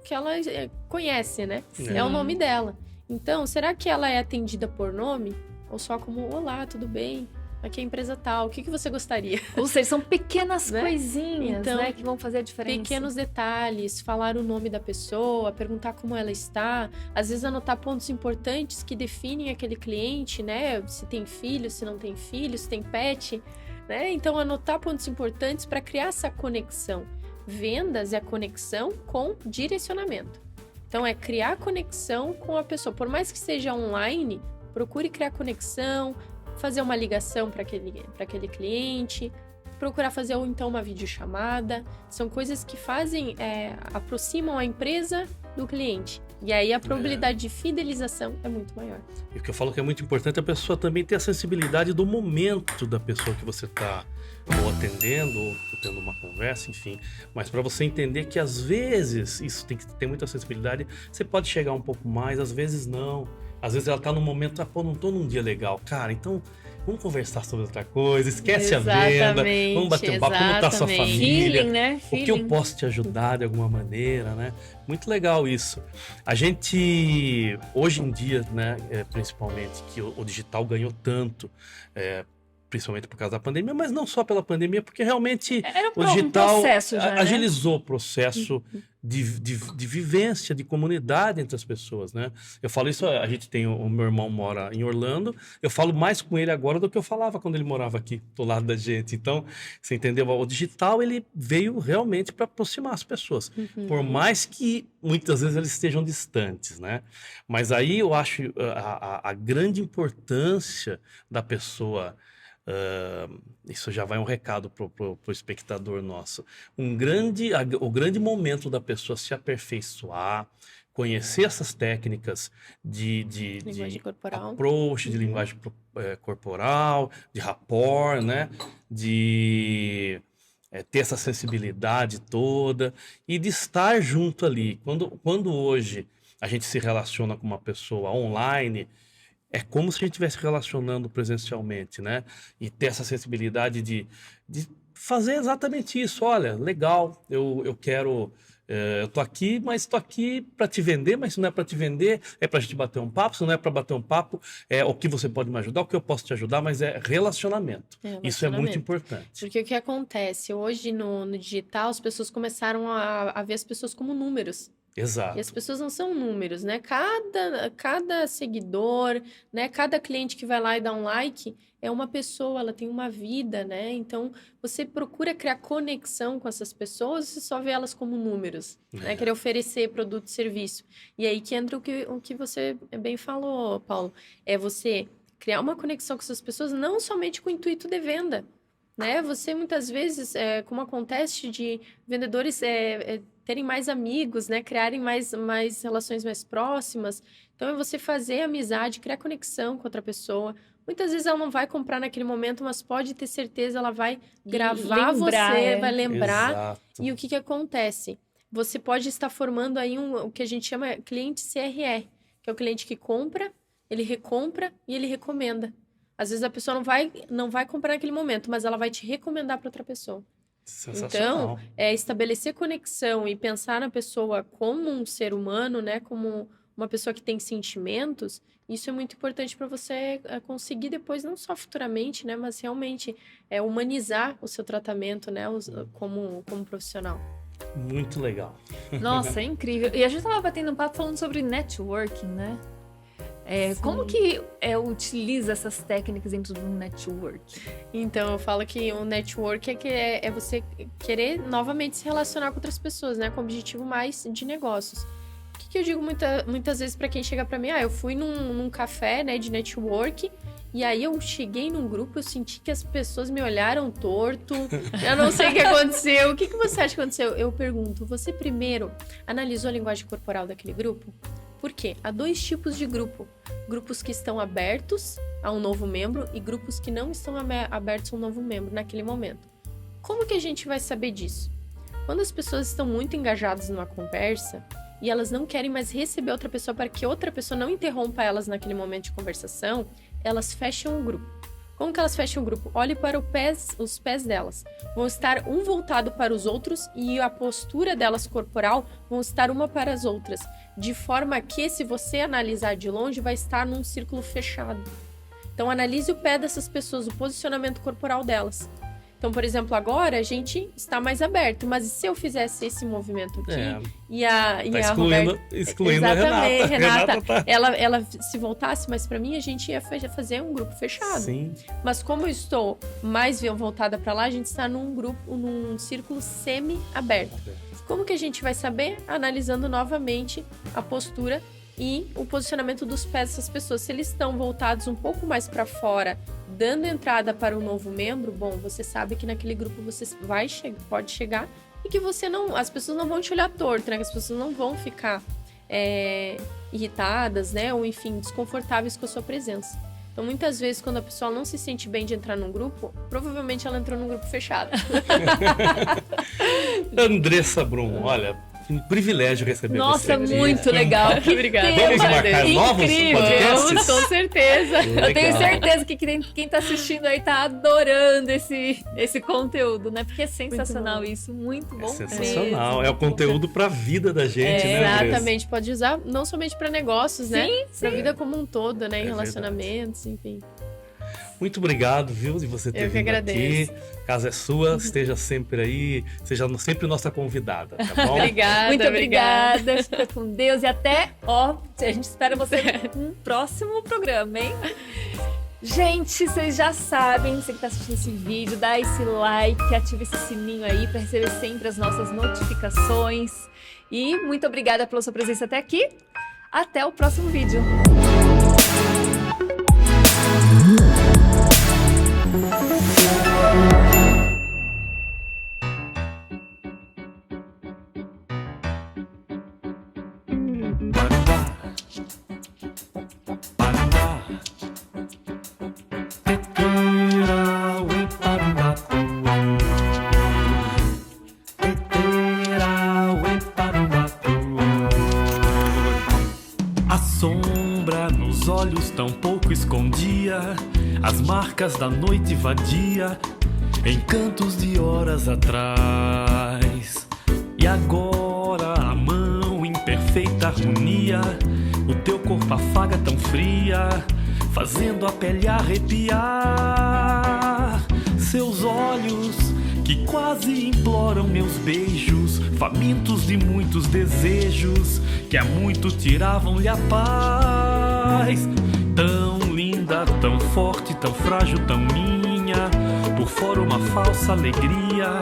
conhece, né? É o nome dela. Então, será que ela é atendida por nome? Ou só como, olá, tudo bem? Aqui é a empresa tal, o que você gostaria? Ou seja, são pequenas coisinhas, então, que vão fazer a diferença. Pequenos detalhes, falar o nome da pessoa, perguntar como ela está, às vezes anotar pontos importantes que definem aquele cliente, né? Se tem filho, se não tem filho, se tem pet, né? Então, anotar pontos importantes para criar essa conexão. Vendas é a conexão com direcionamento. Então, é criar conexão com a pessoa. Por mais que seja online, procure criar conexão, fazer uma ligação para aquele cliente, procurar fazer ou então uma videochamada. São coisas que aproximam a empresa do cliente. E aí a probabilidade de fidelização é muito maior. E o que eu falo que é muito importante é a pessoa também ter a sensibilidade do momento da pessoa que você está ou atendendo, ou tendo uma conversa, enfim. Mas para você entender que às vezes, isso tem que ter muita sensibilidade, você pode chegar um pouco mais, às vezes não. Às vezes ela tá num momento, não tô num dia legal. Cara, então vamos conversar sobre outra coisa, esquece a venda, vamos bater um papo, como tá a sua família, Feeling, né? o que eu posso te ajudar de alguma maneira, né? Muito legal isso. A gente, hoje em dia, né, principalmente, que o digital ganhou tanto, principalmente por causa da pandemia, mas não só pela pandemia, porque realmente o digital agilizou o processo de vivência, de comunidade entre as pessoas, né? Eu falo isso, a gente tem, o meu irmão mora em Orlando, eu falo mais com ele agora do que eu falava quando ele morava aqui, do lado da gente. Então, você entendeu? O digital, ele veio realmente para aproximar as pessoas, por mais que muitas vezes eles estejam distantes, né? Mas aí eu acho a grande importância da pessoa. Isso já vai um recado pro espectador nosso. O grande momento da pessoa se aperfeiçoar, conhecer essas técnicas de linguagem corporal, approach, de linguagem corporal, de rapport, né? De ter essa sensibilidade toda e de estar junto ali. Quando hoje a gente se relaciona com uma pessoa online, é como se a gente estivesse relacionando presencialmente, né? E ter essa sensibilidade de fazer exatamente isso. Olha, legal, eu quero... eu tô aqui, mas tô aqui para te vender, mas se não é para te vender, é para a gente bater um papo. Se não é para bater um papo, é o que você pode me ajudar, o que eu posso te ajudar, mas é relacionamento. Isso é muito importante. Porque o que acontece? Hoje no digital, as pessoas começaram a ver as pessoas como números. Exato. E as pessoas não são números, né? Cada seguidor, né? Cada cliente que vai lá e dá um like é uma pessoa, ela tem uma vida, né? Então, você procura criar conexão com essas pessoas, você só vê elas como números, né? Querer oferecer produto e serviço. E aí que entra o que você bem falou, Paulo. É você criar uma conexão com essas pessoas, não somente com o intuito de venda, né? Você, muitas vezes, como acontece de vendedores... terem mais amigos, né? Criarem mais relações mais próximas. Então, é você fazer amizade, criar conexão com outra pessoa. Muitas vezes ela não vai comprar naquele momento, mas pode ter certeza, ela vai gravar você, vai lembrar. Exato. E o que acontece? Você pode estar formando aí o que a gente chama cliente CRR, que é o cliente que compra, ele recompra e ele recomenda. Às vezes a pessoa não vai comprar naquele momento, mas ela vai te recomendar para outra pessoa. Então, estabelecer conexão e pensar na pessoa como um ser humano, né? Como uma pessoa que tem sentimentos, isso é muito importante para você conseguir depois, não só futuramente, né? Mas realmente humanizar o seu tratamento, né? Como profissional. Muito legal. Nossa, é incrível. E a gente estava batendo um papo falando sobre networking, né? Como que utiliza essas técnicas dentro do network? Então, eu falo que o network é você querer novamente se relacionar com outras pessoas, né? Com objetivo mais de negócios. O que eu digo muitas vezes para quem chega para mim? Eu fui num café, né, de network, e aí eu cheguei num grupo, eu senti que as pessoas me olharam torto, eu não sei o que aconteceu. O que você acha que aconteceu? Eu pergunto, você primeiro analisou a linguagem corporal daquele grupo? Por quê? Há 2 tipos de grupo. Grupos que estão abertos a um novo membro e grupos que não estão abertos a um novo membro naquele momento. Como que a gente vai saber disso? Quando as pessoas estão muito engajadas numa conversa e elas não querem mais receber outra pessoa para que outra pessoa não interrompa elas naquele momento de conversação, elas fecham o grupo. Como que elas fecham o grupo? Olhe para os pés delas. Vão estar um voltado para os outros e a postura delas corporal vão estar uma para as outras. De forma que, se você analisar de longe, vai estar num círculo fechado. Então, analise o pé dessas pessoas, o posicionamento corporal delas. Então, por exemplo, agora a gente está mais aberto, mas e se eu fizesse esse movimento aqui e a excluindo a Renata. Ela se voltasse mais para mim, a gente ia fazer um grupo fechado. Sim. Mas como eu estou mais voltada para lá, a gente está num círculo semi-aberto. Como que a gente vai saber? Analisando novamente a postura e o posicionamento dos pés dessas pessoas. Se eles estão voltados um pouco mais para fora, dando entrada para um novo membro, bom, você sabe que naquele grupo você pode chegar e que as pessoas não vão te olhar torto, né? Que as pessoas não vão ficar irritadas, né? Ou, enfim, desconfortáveis com a sua presença. Então, muitas vezes, quando a pessoa não se sente bem de entrar num grupo, provavelmente ela entrou num grupo fechado. Andressa Brum, olha, um privilégio receber você Nossa, aqui. muito legal. Que Obrigada. Vamos marcar novos incrível. podcasts? Vamos, com certeza. Eu tenho certeza que quem tá assistindo aí tá adorando esse conteúdo, né? Porque é sensacional Muito bom. isso, muito bom. É sensacional. mesmo. É o conteúdo pra vida da gente, né, Andressa? Exatamente, pode usar não somente para negócios, né? Sim, Pra vida como um todo, né? Em É relacionamentos, enfim. Muito obrigado, viu, de você ter Eu que vindo agradeço. aqui. A casa é sua, esteja sempre aí, seja sempre nossa convidada, tá bom? Obrigada, Muito obrigada. Fica com Deus e até, a gente espera você no próximo programa, hein? Gente, vocês já sabem, você que tá assistindo esse vídeo, dá esse like, ativa esse sininho aí para receber sempre as nossas notificações. E muito obrigada pela sua presença até aqui. Até o próximo vídeo. A sombra nos olhos tão pouco escondia as marcas da noite vadia, encantos de horas atrás. E agora a mão em perfeita harmonia, o teu corpo afaga tão fria, fazendo a pele arrepiar. Seus olhos que quase imploram meus beijos, famintos de muitos desejos, que há muito tiravam-lhe a paz. Tão linda, tão forte, tão frágil, tão minha, por fora uma falsa alegria,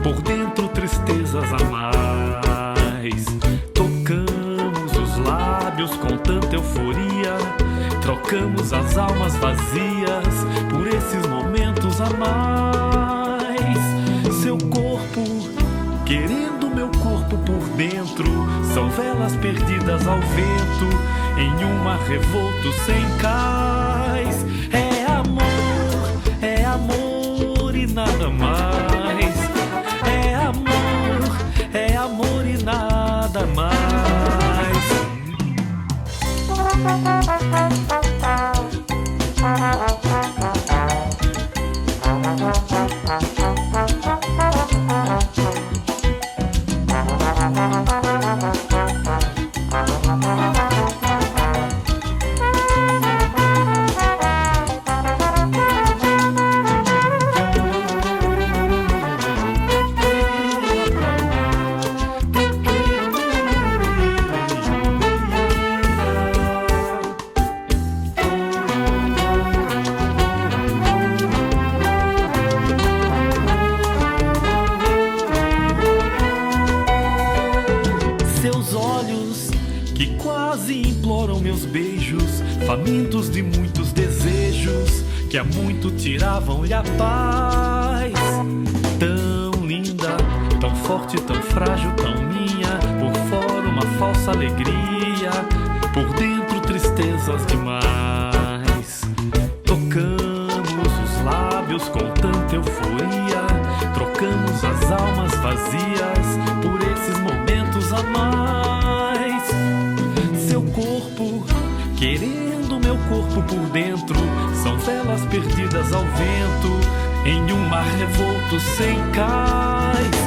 por dentro tristezas a mais. Tocamos os lábios com tanta euforia, trocamos as almas vazias por esses momentos a mais. Seu corpo, querendo meu corpo por dentro, são velas perdidas ao vento, em um mar revolto sem cais. É amor e nada mais. É amor e nada mais. Seus olhos que quase imploram meus beijos, famintos de muitos desejos, que há muito tiravam-lhe a paz. Tão linda, tão forte, tão frágil, tão minha, por fora uma falsa alegria, por dentro tristezas demais. Tocamos os lábios com tanta euforia, trocamos as almas vazias por esses momentos a mais. Seu corpo, querendo meu corpo por dentro, são velas perdidas ao vento, em um mar revolto sem cais.